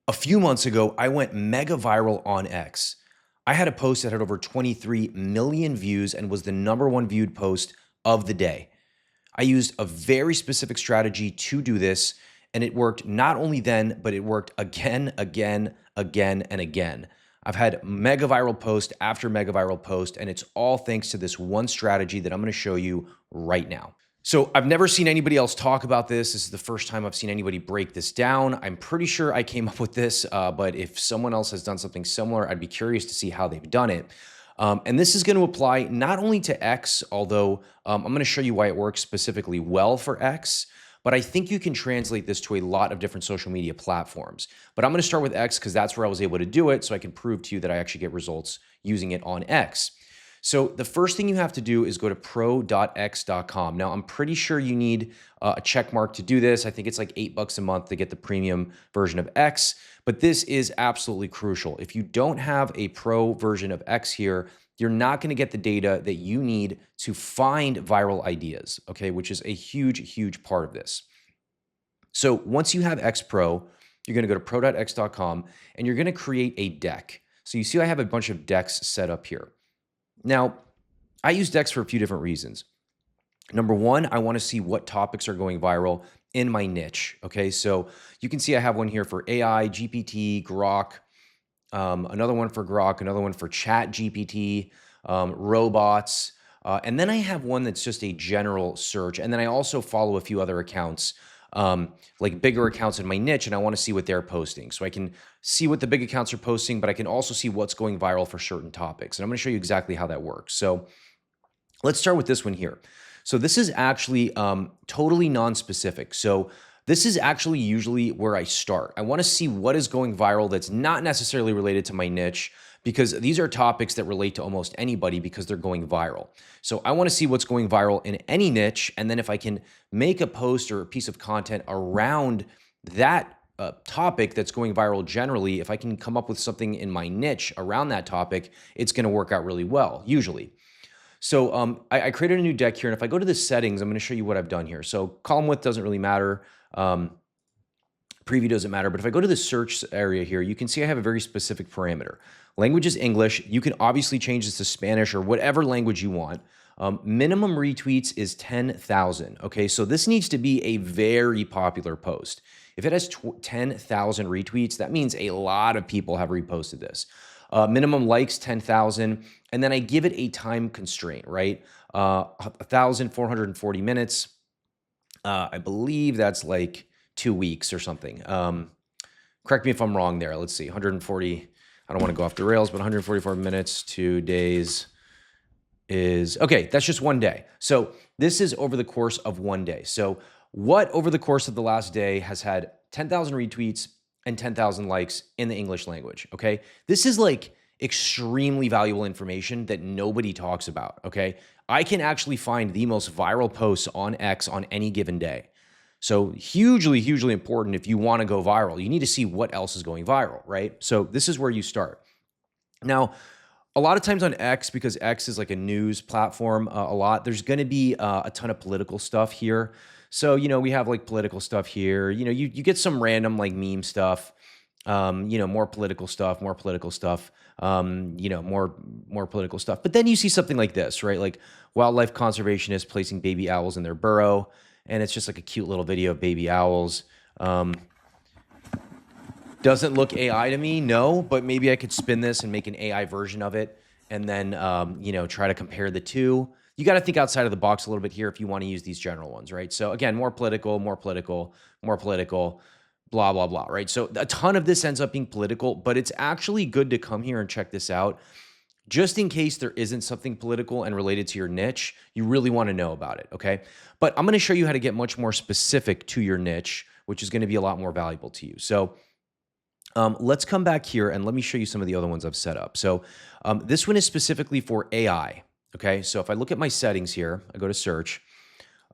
A few months ago, I went mega viral on X. I had a post that had over 23 million views and was the #1 viewed post of the day. I used a very specific strategy to do this, and it worked not only then, but it worked again, and again. I've had mega viral post after mega viral post, and it's all thanks to this one strategy that I'm going to show you right now. So I've never seen anybody else talk about this. This is the first time I've seen anybody break this down. I'm pretty sure I came up with this, but if someone else has done something similar, I'd be curious to see how they've done it. And this is going to apply not only to X, although I'm going to show you why it works specifically well for X, but I think you can translate this to a lot of different social media platforms. But I'm going to start with X because that's where I was able to do it, so I can prove to you that I actually get results using it on X. So the first thing you have to do is go to pro.x.com. Now, I'm pretty sure you need a check mark to do this. I think it's like $8 a month to get the premium version of X, but this is absolutely crucial. If you don't have a pro version of X here, you're not going to get the data that you need to find viral ideas, okay, which is a huge, huge part of this. So once you have X Pro, you're going to go to pro.x.com and you're going to create a deck. So you see I have a bunch of decks set up here. Now, I use decks for a few different reasons. Number one, I want to see what topics are going viral in my niche. Okay, so you can see I have one here for AI, GPT, Grok, another one for Grok, another one for Chat GPT, robots, and then I have one that's just a general search. And then I also follow a few other accounts, like bigger accounts in my niche, and I want to see what they're posting. So I can see what the big accounts are posting, but I can also see what's going viral for certain topics. And I'm going to show you exactly how that works. So let's start with this one here. So this is actually totally non-specific. So this is actually usually where I start. I want to see what is going viral that's not necessarily related to my niche, because these are topics that relate to almost anybody because they're going viral. So I want to see what's going viral in any niche. And then if I can make a post or a piece of content around that topic that's going viral generally, if I can come up with something in my niche around that topic, it's going to work out really well, usually. So I created a new deck here. And if I go to the settings, I'm going to show you what I've done here. So column width doesn't really matter. Preview doesn't matter, but if I go to the search area here, you can see I have a very specific parameter. Language is English. You can obviously change this to Spanish or whatever language you want. Minimum retweets is 10,000. Okay, so this needs to be a very popular post. If it has 10,000 retweets, that means a lot of people have reposted this. Minimum likes 10,000, and then I give it a time constraint, right? 1,440 minutes. I believe that's like 2 weeks or something. Correct me if I'm wrong there. Let's see, 140. I don't want to go off the rails, but 144 minutes, 2 days is, okay, that's just 1 day. So this is over the course of 1 day. So what over the course of the last day has had 10,000 retweets and 10,000 likes in the English language, okay? This is like extremely valuable information that nobody talks about, okay? I can actually find the most viral posts on X on any given day. So hugely, hugely important if you want to go viral. You need to see what else is going viral, right? So this is where you start. Now, a lot of times on X, because X is like a news platform a lot, there's going to be a ton of political stuff here. So, you know, we have like political stuff here. You know, you get some random like meme stuff, you know, more political stuff, you know, more political stuff. But then you see something like this, right? Like wildlife conservationists placing baby owls in their burrow. And it's just like a cute little video of baby owls. Doesn't look AI to me, no, but maybe I could spin this and make an AI version of it and then, you know, try to compare the two. You got to think outside of the box a little bit here if you want to use these general ones, right? So again, more political, blah, blah, blah, right? So a ton of this ends up being political, but it's actually good to come here and check this out. Just in case there isn't something political and related to your niche, you really want to know about it, okay? But I'm going to show you how to get much more specific to your niche, which is going to be a lot more valuable to you. So let's come back here and let me show you some of the other ones I've set up. So this one is specifically for AI, okay? So if I look at my settings here, I go to search.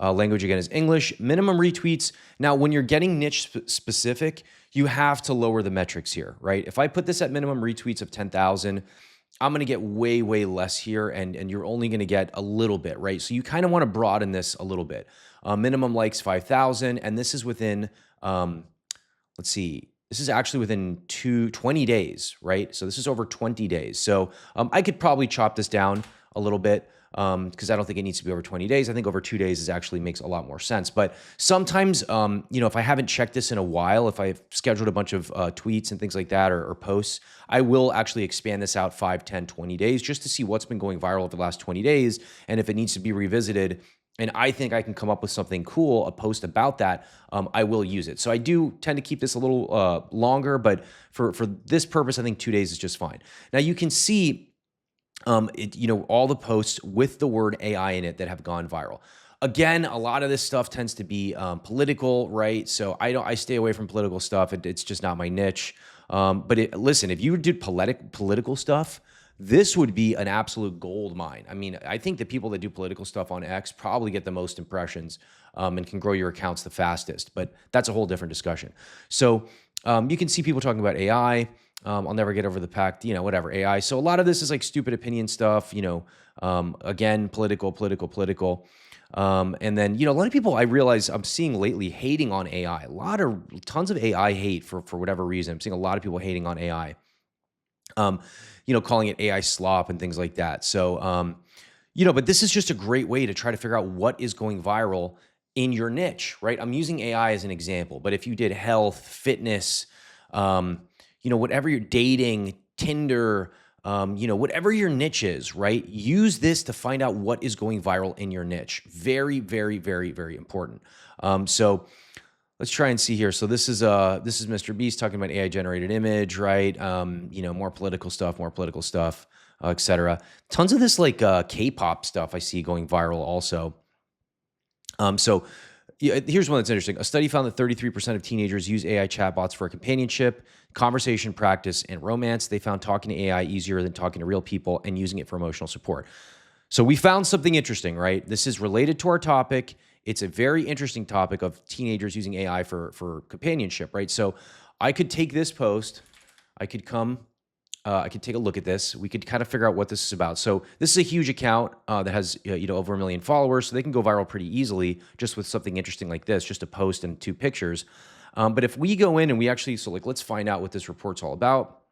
Language again is English. Minimum retweets. Now, when you're getting niche specific, you have to lower the metrics here, right? If I put this at minimum retweets of 10,000, I'm going to get way, way less here, and you're only going to get a little bit, right? So you kind of want to broaden this a little bit. Minimum likes 5,000, and this is within, let's see, This is actually within 20 days, right? So this is over 20 days. So I could probably chop this down a little bit because I don't think it needs to be over 20 days. I think over 2 days is actually makes a lot more sense. But sometimes, if I haven't checked this in a while, if I've scheduled a bunch of tweets and things like that or posts, I will actually expand this out 5, 10, 20 days just to see what's been going viral over the last 20 days. And if it needs to be revisited, and I think I can come up with something cool, a post about that, I will use it. So I do tend to keep this a little longer, but for this purpose, I think 2 days is just fine. Now you can see all the posts with the word AI in it that have gone viral. Again, a lot of this stuff tends to be political, right? So I stay away from political stuff. It's just not my niche. But listen, if you did political stuff, this would be an absolute gold mine. I mean, I think the people that do political stuff on X probably get the most impressions and can grow your accounts the fastest, but that's a whole different discussion. So you can see people talking about AI. I'll never get over the fact, whatever, AI. So a lot of this is like stupid opinion stuff, again, political. And then, a lot of people I realize I'm seeing lately hating on AI. Tons of AI hate for whatever reason. I'm seeing a lot of people hating on AI. Calling it AI slop and things like that. So, but this is just a great way to try to figure out what is going viral in your niche, right? I'm using AI as an example, but if you did health, fitness, whatever you're dating, Tinder, whatever your niche is, right? Use this to find out what is going viral in your niche. Very, very, very, very important. So let's try and see here. So this is Mr. Beast talking about AI generated image, right? More political stuff, etc. Tons of this like K-pop stuff I see going viral also. Here's one that's interesting. A study found that 33% of teenagers use AI chatbots for companionship, conversation practice, and romance. They found talking to AI easier than talking to real people and using it for emotional support. So we found something interesting, right? This is related to our topic. It's a very interesting topic of teenagers using AI for companionship, right? So I could take this post, I could take a look at this. We could kind of figure out what this is about. So this is a huge account that has over 1 million followers, so they can go viral pretty easily just with something interesting like this, just a post and 2 pictures. But if we go in and we actually, let's find out what this report's all about.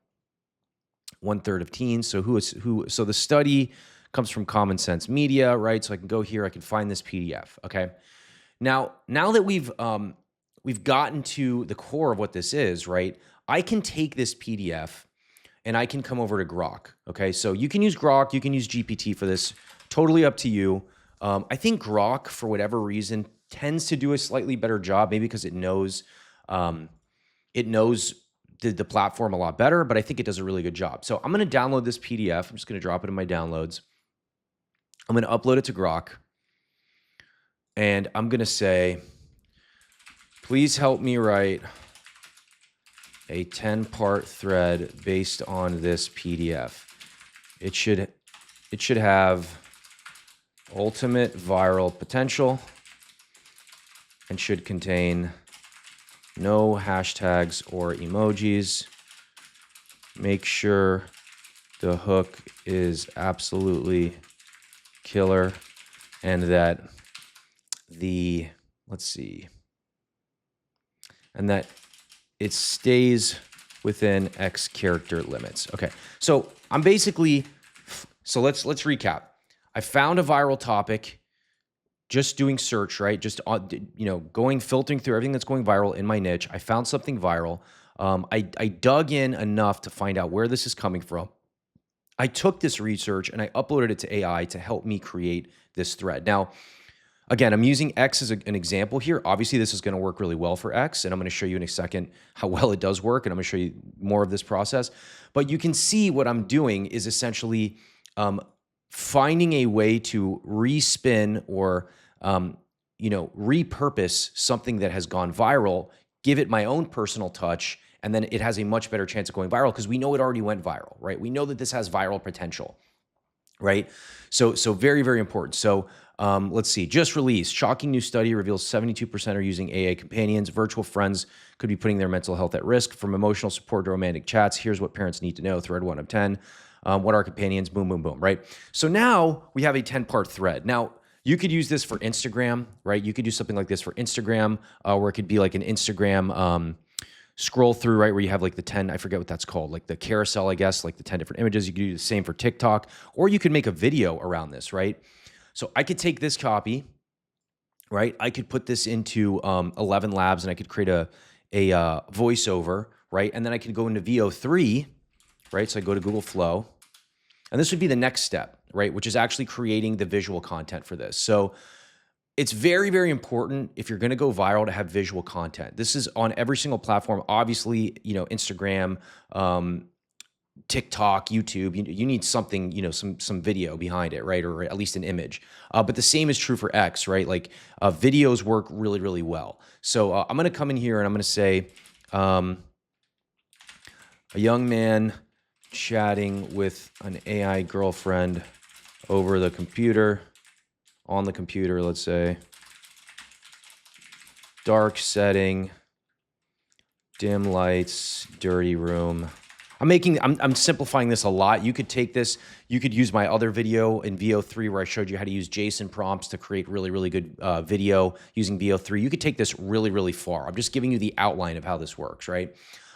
1/3 of teens. So so the study comes from Common Sense Media, right? So I can go here, I can find this PDF. Okay. Now that we've gotten to the core of what this is, right? I can take this PDF and I can come over to Grok. Okay, so you can use Grok, you can use GPT for this. Totally up to you. I think Grok, for whatever reason, tends to do a slightly better job, maybe because it knows the platform a lot better, but I think it does a really good job. So I'm going to download this PDF. I'm just going to drop it in my downloads. I'm going to upload it to Grok. And I'm going to say, please help me write a 10-part thread based on this PDF. It should have ultimate viral potential and should contain no hashtags or emojis. Make sure the hook is absolutely killer and that it stays within X character limits. Okay, so let's recap. I found a viral topic, just doing search, right? Just filtering through everything that's going viral in my niche. I found something viral. I dug in enough to find out where this is coming from. I took this research and I uploaded it to AI to help me create this thread. Now, again, I'm using X as an example here. Obviously, this is going to work really well for X, and I'm going to show you in a second how well it does work, and I'm going to show you more of this process. But you can see what I'm doing is essentially finding a way to respin or repurpose something that has gone viral, give it my own personal touch, and then it has a much better chance of going viral because we know it already went viral, right? We know that this has viral potential, right? So very, very important. So let's see, just released. Shocking new study reveals 72% are using AA companions. Virtual friends could be putting their mental health at risk. From emotional support to romantic chats, here's what parents need to know. Thread 1 of 10. What are companions? Boom, boom, boom, right? So now we have a 10-part thread. Now, you could use this for Instagram, right? You could do something like this for Instagram, where it could be like an Instagram scroll through, right, where you have like the 10, I forget what that's called, like the carousel, I guess, like the 10 different images. You could do the same for TikTok, or you could make a video around this, right? So I could take this copy, right? I could put this into 11 Labs and I could create a voiceover, right? And then I could go into VO3, right? So I go to Google Flow, and this would be the next step, right? Which is actually creating the visual content for this. So it's very, very important if you're going to go viral to have visual content. This is on every single platform. Obviously, Instagram, TikTok, YouTube, you need something, some video behind it, right? Or at least an image. But the same is true for X, right? Like videos work really, really well. So I'm going to come in here and I'm going to say a young man chatting with an AI girlfriend over the computer, on the computer, let's say. Dark setting, dim lights, dirty room. I'm simplifying this a lot. You could take this, you could use my other video in VO3 where I showed you how to use JSON prompts to create really, really good video using VO3. You could take this really, really far. I'm just giving you the outline of how this works, right?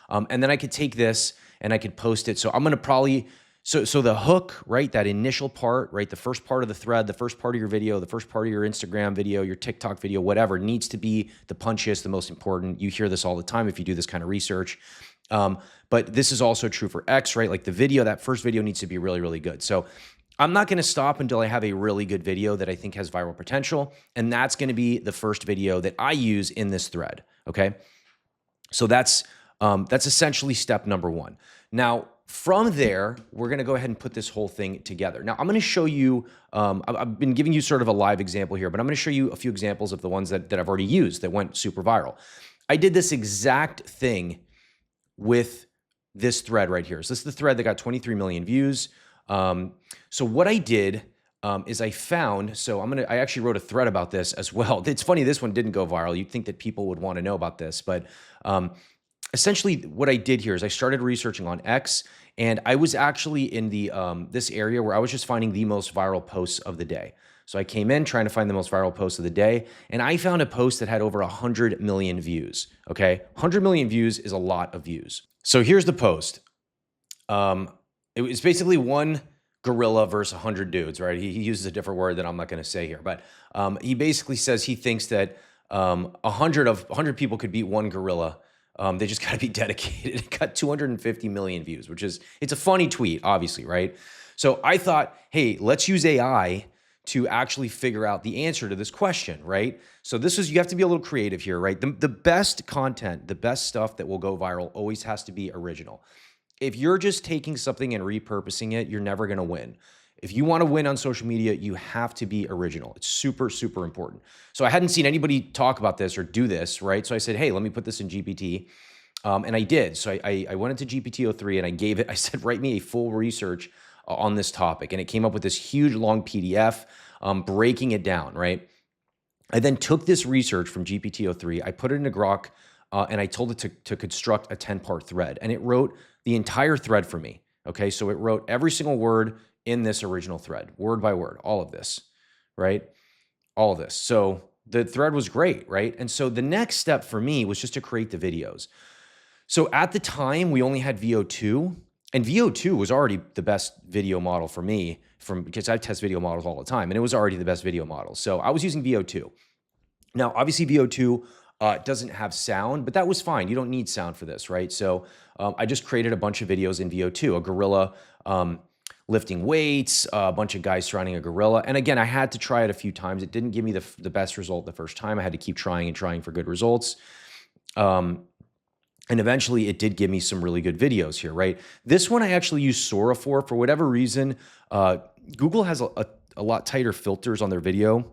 And then I could take this and I could post it. So I'm going to probably, so the hook, right, that initial part, right, the first part of the thread, the first part of your video, the first part of your Instagram video, your TikTok video, whatever, needs to be the punchiest, the most important. You hear this all the time if you do this kind of research. But this is also true for X, right? Like the video, that first video needs to be really, really good. So I'm not going to stop until I have a really good video that I think has viral potential. And that's going to be the first video that I use in this thread. Okay. So that's essentially step number one. Now, from there, we're going to go ahead and put this whole thing together. Now, I'm going to show you, I've been giving you sort of a live example here, but I'm going to show you a few examples of the ones that I've already used that went super viral. I did this exact thing with this thread right here. So this is the thread that got 23 million views. So what I did is I found, so I actually wrote a thread about this as well. It's funny, this one didn't go viral. You'd think that people would want to know about this, but essentially what I did here is I started researching on X, and I was actually in the this area where I was just finding the most viral posts of the day. So I came in trying to find the most viral posts of the day, and I found a post that had over 100 million views, okay? 100 million views is a lot of views. So here's the post. It was basically one gorilla versus 100 dudes, right? He uses a different word that I'm not going to say here, but he basically says he thinks that 100 people could beat one gorilla. They just got to be dedicated. It got 250 million views, it's a funny tweet, obviously, right? So I thought, hey, let's use AI to actually figure out the answer to this question, right? So you have to be a little creative here, right? The best content, the best stuff that will go viral always has to be original. If you're just taking something and repurposing it, you're never going to win. If you want to win on social media, you have to be original. It's super, super important. So I hadn't seen anybody talk about this or do this, right? So I said, hey, let me put this in GPT. And I did. So I went into GPT-03 and I said, write me a full research on this topic. And it came up with this huge long PDF breaking it down, right? I then took this research from GPT-03, I put it into Grok, and I told it to construct a 10-part thread. And it wrote the entire thread for me, okay? So it wrote every single word in this original thread, word by word, all of this, right? All of this. So the thread was great, right? And so the next step for me was just to create the videos. So at the time, we only had VO2, and VO2 was already the best video model for me because I test video models all the time, and it was already the best video model. So I was using VO2. Now, obviously VO2 doesn't have sound, but that was fine. You don't need sound for this, right? So I just created a bunch of videos in VO2, a gorilla lifting weights, a bunch of guys surrounding a gorilla. And again, I had to try it a few times. It didn't give me the best result the first time. I had to keep trying and trying for good results. And eventually it did give me some really good videos here, right? This one I actually used Sora for whatever reason. Google has a lot tighter filters on their video.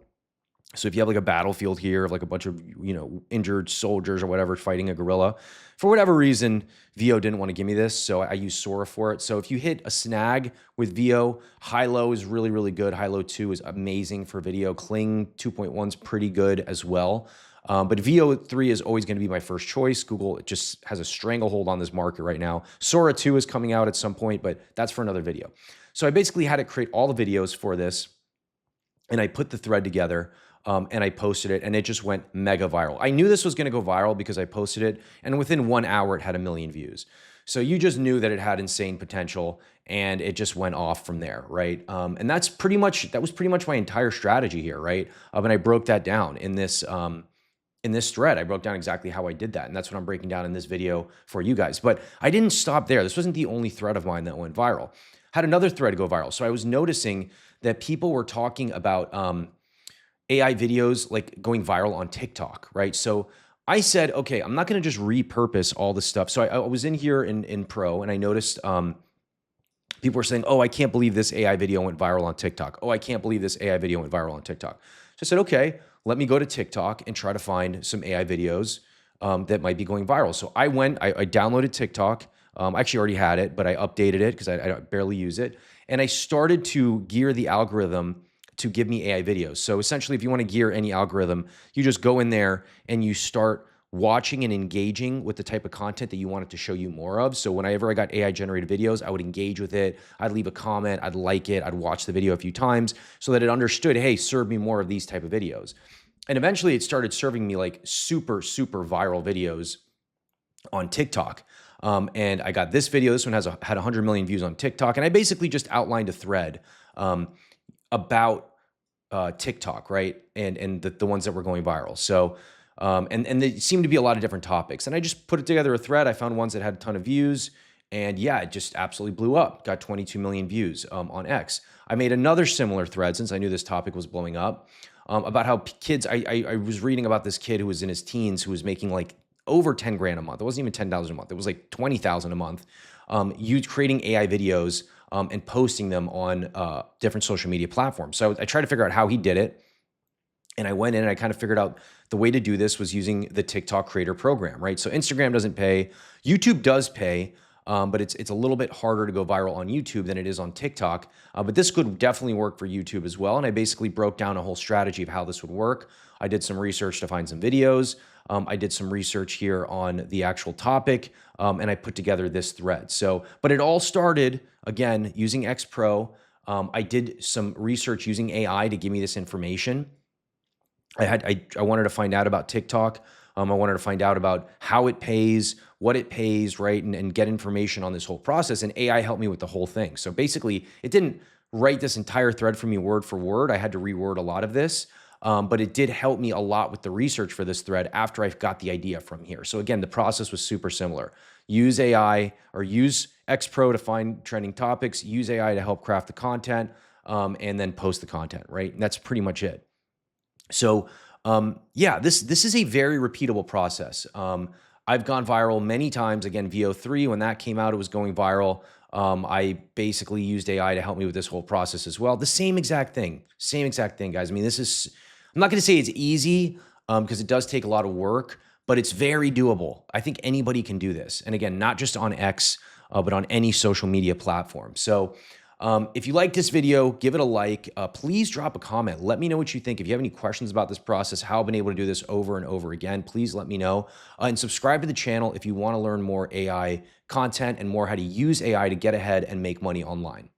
So if you have like a battlefield here of like a bunch of, injured soldiers or whatever fighting a gorilla, for whatever reason, VO didn't want to give me this. So I used Sora for it. So if you hit a snag with VO, high-low is really, really good. High-low 2 is amazing for video. Kling 2.1 is pretty good as well. But VO3 is always going to be my first choice. Google just has a stranglehold on this market right now. Sora 2 is coming out at some point, but that's for another video. So I basically had to create all the videos for this, and I put the thread together. and I posted it, and it just went mega viral. I knew this was going to go viral because I posted it, and within 1 hour, it had 1 million views. So you just knew that it had insane potential, and it just went off from there, right? And that was pretty much my entire strategy here, right? And I broke that down in this thread. I broke down exactly how I did that, and that's what I'm breaking down in this video for you guys. But I didn't stop there. This wasn't the only thread of mine that went viral. Had another thread go viral. So I was noticing that people were talking about AI videos like going viral on TikTok, right? So I said, okay, I'm not going to just repurpose all this stuff. So I was in here in Pro, and I noticed people were saying, oh, I can't believe this AI video went viral on TikTok. Oh, I can't believe this AI video went viral on TikTok. So I said, okay, let me go to TikTok and try to find some AI videos that might be going viral. So I downloaded TikTok. I actually already had it, but I updated it because I barely use it. And I started to gear the algorithm to give me AI videos. So essentially, if you want to gear any algorithm, you just go in there and you start watching and engaging with the type of content that you want it to show you more of. So whenever I got AI generated videos, I would engage with it. I'd leave a comment, I'd like it, I'd watch the video a few times so that it understood, hey, serve me more of these type of videos. And eventually it started serving me like super, super viral videos on TikTok. And I got this video. This one had 100 million views on TikTok. And I basically just outlined a thread about TikTok, right? And the ones that were going viral. So, and there seemed to be a lot of different topics. And I just put it together a thread. I found ones that had a ton of views. And yeah, it just absolutely blew up. Got 22 million views on X. I made another similar thread since I knew this topic was blowing up about how kids, I was reading about this kid who was in his teens who was making like over 10 grand a month. It wasn't even 10,000 a month. It was like 20,000 a month. Creating AI videos and posting them on different social media platforms. So I tried to figure out how he did it. And I went in and I kind of figured out the way to do this was using the TikTok creator program, right? So Instagram doesn't pay. YouTube does pay, but it's a little bit harder to go viral on YouTube than it is on TikTok. But this could definitely work for YouTube as well. And I basically broke down a whole strategy of how this would work. I did some research to find some videos. I did some research here on the actual topic, and I put together this thread. So, but it all started, again, using X Pro. I did some research using AI to give me this information. I wanted to find out about TikTok. I wanted to find out about how it pays, what it pays, right? And get information on this whole process. And AI helped me with the whole thing. So basically, it didn't write this entire thread for me word for word. I had to reword a lot of this. But it did help me a lot with the research for this thread after I got the idea from here. So again, the process was super similar. Use AI or use X Pro to find trending topics, use AI to help craft the content, and then post the content, right? And that's pretty much it. So yeah, this is a very repeatable process. I've gone viral many times. Again, VO3, when that came out, it was going viral. I basically used AI to help me with this whole process as well. The same exact thing, guys. I mean, I'm not going to say it's easy because it does take a lot of work, but it's very doable. I think anybody can do this. And again, not just on X, but on any social media platform. So if you like this video, give it a like. Please drop a comment. Let me know what you think. If you have any questions about this process, how I've been able to do this over and over again, please let me know. And subscribe to the channel if you want to learn more AI content and more how to use AI to get ahead and make money online.